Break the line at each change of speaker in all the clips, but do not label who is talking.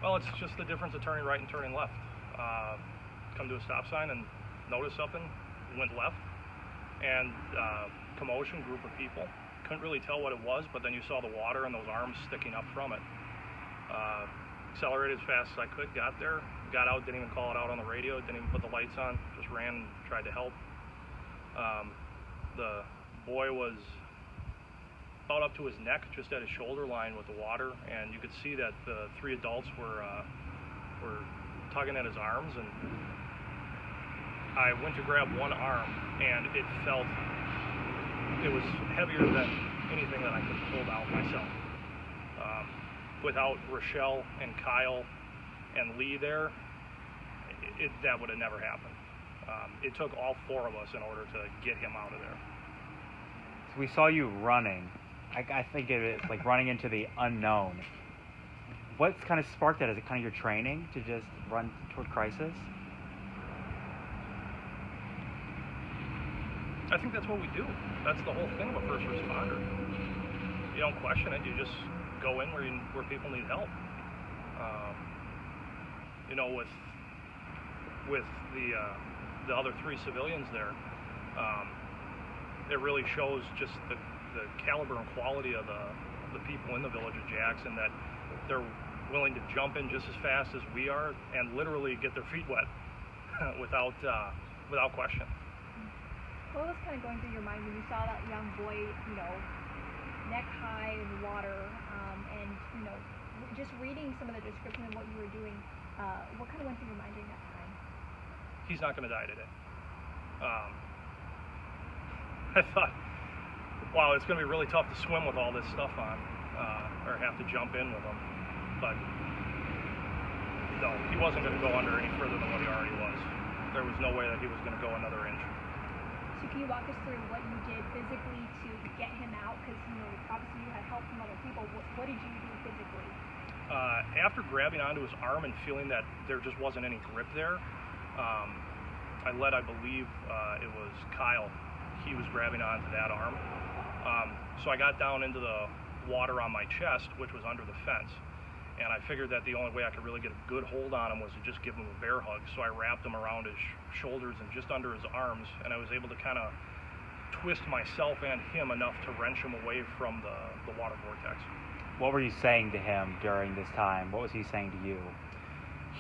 Well, it's just the difference of turning right and turning left. Come to a stop sign and notice something, went left, and commotion, group of people. Couldn't really tell what it was, but then you saw the water and those arms sticking up from it. Accelerated as fast as I could, got there, got out, didn't even call it out on the radio, didn't even put the lights on, just ran and tried to help. The boy was about up to his neck, just at his shoulder line with the water, and you could see that the three adults were tugging at his arms, and I went to grab one arm, and it was heavier than anything that I could have pulled out myself. Without Rochelle and Kyle and Lee there, that would have never happened. It took all four of us in order to get him out of there.
So we saw you running. I think of it like running into the unknown. What kind of sparked that? Is it kind of your training to just run toward crisis?
I think that's what we do. That's the whole thing of a first responder. You don't question it. You just go in where people need help. With the other three civilians there, it really shows just the caliber and quality of the people in the village of Jackson, that they're willing to jump in just as fast as we are and literally get their feet wet without question.
What was kind of going through your mind when you saw that young boy, neck high in the water, and just reading some of the description of what you were doing? What kind of went through your mind during that time?
He's not going to die today. I thought, wow, it's going to be really tough to swim with all this stuff on, or have to jump in with him. But no, he wasn't going to go under any further than what he already was. There was no way that he was going to go another inch.
So can you walk us through what you did physically to get him out? Because obviously you had help from other people. What did you do physically?
After grabbing onto his arm and feeling that there just wasn't any grip there, I believe it was Kyle. He was grabbing onto that arm. So I got down into the water on my chest, which was under the fence, and I figured that the only way I could really get a good hold on him was to just give him a bear hug. So I wrapped him around his shoulders and just under his arms, and I was able to kind of twist myself and him enough to wrench him away from the water vortex.
What were you saying to him during this time? What was he saying to you?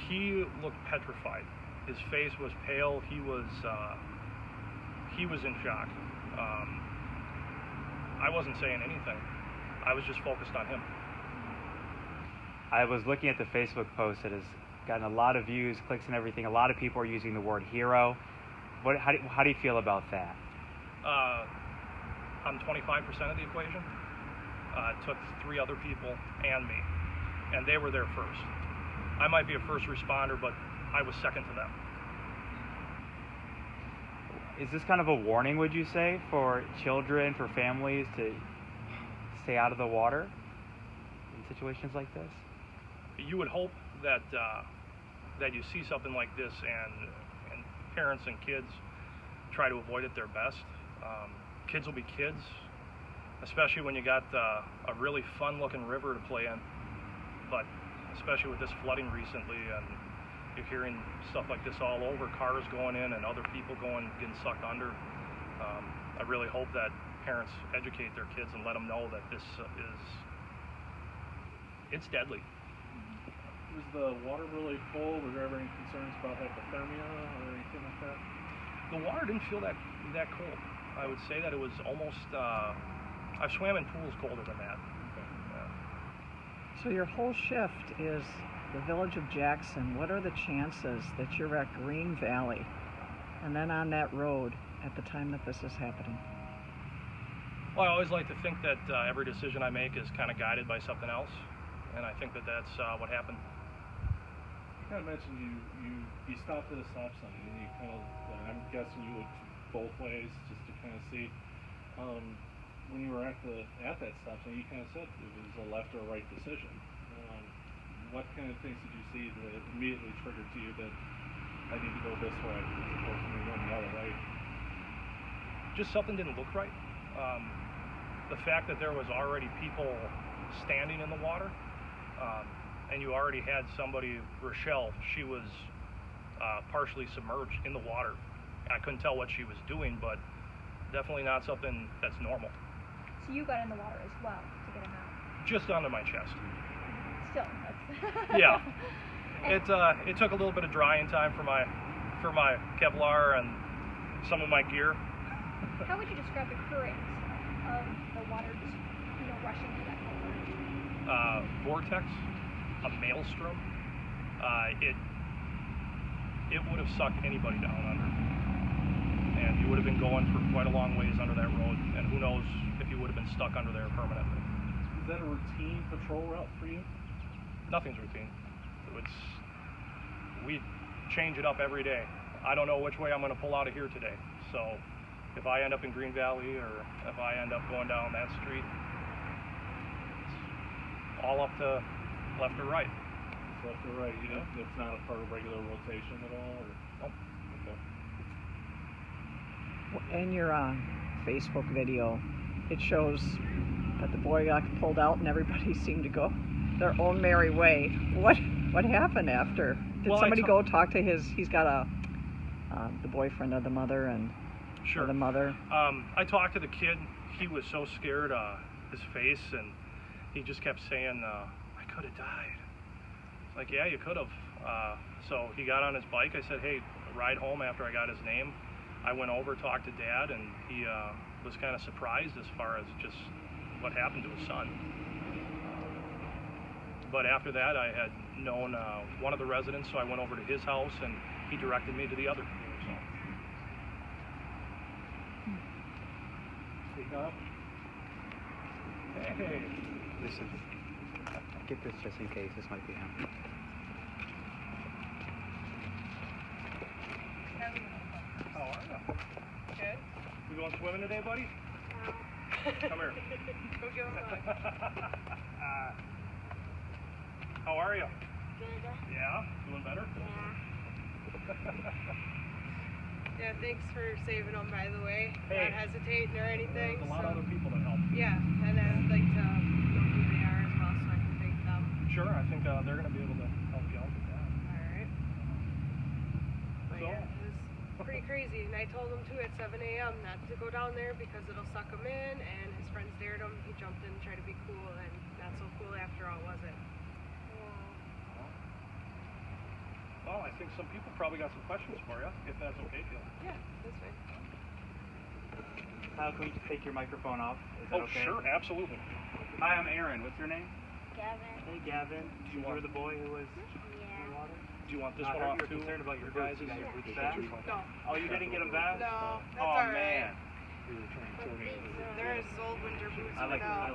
He looked petrified. His face was pale. He was in shock. I wasn't saying anything. I was just focused on him.
I was looking at the Facebook post that has gotten a lot of views, clicks, and everything. A lot of people are using the word hero. How do you feel about that?
I'm 25% of the equation. It took three other people and me, and they were there first. I might be a first responder, but I was second to them.
Is this kind of a warning, would you say, for children, for families to stay out of the water in situations like this?
You would hope that you see something like this and parents and kids try to avoid it their best. Kids will be kids, especially when you got a really fun-looking river to play in. But especially with this flooding recently, and you're hearing stuff like this all over, cars going in and other people getting sucked under. I really hope that parents educate their kids and let them know that this it's deadly.
Was the water really full? Were there ever any concerns about hypothermia or anything like that?
The water didn't feel that cold. I would say that it was almost, I've swam in pools colder than that.
Okay.
Yeah.
So your whole shift is the village of Jackson. What are the chances that you're at Green Valley and then on that road at the time that this is happening?
Well, I always like to think that every decision I make is kind of guided by something else, and I think that that's what happened.
You kind of mentioned you stopped at a stop sign, and you kind of, I'm guessing you looked both ways just to kind of see. When you were at that stop sign, you kind of said it was a left or a right decision. What kind of things did you see that immediately triggered to you that I need to go this way as opposed to me going the other way?
Just something didn't look right. The fact that there was already people standing in the water, and you already had somebody, Rochelle, she was partially submerged in the water. I couldn't tell what she was doing, but definitely not something that's normal.
So you got in the water as well to get him out.
Just under my chest.
Still, that's
Yeah.
And-
It took a little bit of drying time for my Kevlar and some of my gear.
How would you describe the current of the water just, rushing through that culvert?
Vortex, a maelstrom. It would have sucked anybody down under, and you would have been going for quite a long ways under that road, and who knows if you would have been stuck under there permanently.
Is that a routine patrol route for you?
Nothing's routine. We change it up every day. I don't know which way I'm going to pull out of here today, so if I end up in Green Valley or if I end up going down that street, it's all up to left or right.
It's left or right, it's not a part of regular rotation at all? Or?
Nope.
Okay.
In your Facebook video, it shows that the boy got pulled out and everybody seemed to go their own merry way. What happened after? Did
Well,
somebody go talk to he's got the boyfriend of the mother and
Sure.
or the mother?
I talked to the kid. He was so scared, his face, and he just kept saying, I could have died. It's like, yeah, you could have. So he got on his bike. I said, hey, ride home after I got his name. I went over, talked to Dad, and he was kind of surprised as far as just what happened to his son. But after that, I had known one of the residents, so I went over to his house, and he directed me to the other. So.
Speak up.
Hey.
Listen, get this just in case. This might be him.
How are you?
Good.
You going swimming today, buddy?
No.
Come here.
Go give him a hug.
How are you?
Good.
Yeah? Doing better?
Yeah, thanks for saving them, by the way.
Hey.
Not hesitating or anything.
There's a lot
so.
of other people that help.
Yeah, and I'd like to know who they are as well so I can thank them.
Sure, I think they're going to be able to help you out with that.
Alright. But
So?
yeah, it was pretty crazy. And I told him too at 7 a.m. not to go down there because it'll suck him in, and his friends dared him. He jumped in and tried to be cool, and not so cool after all, was it?
Well, I think some people probably got some questions for you, if that's okay, Phil.
Yeah, that's fine.
Kyle, can we take your microphone off? Is that
Oh,
okay?
sure, absolutely.
Hi, I'm Aaron. What's your name?
Gavin.
Hey, Gavin.
you
You were
want-
the boy who was in
Yeah.
the water?
Do you want this
I
one
heard
off
you were
too?
concerned about your
guys'
boots. You got your boots
is-
back?
No.
Oh, you didn't get them back?
No, that's
Oh,
alright.
man.
They're his old winter boots
I like
for now.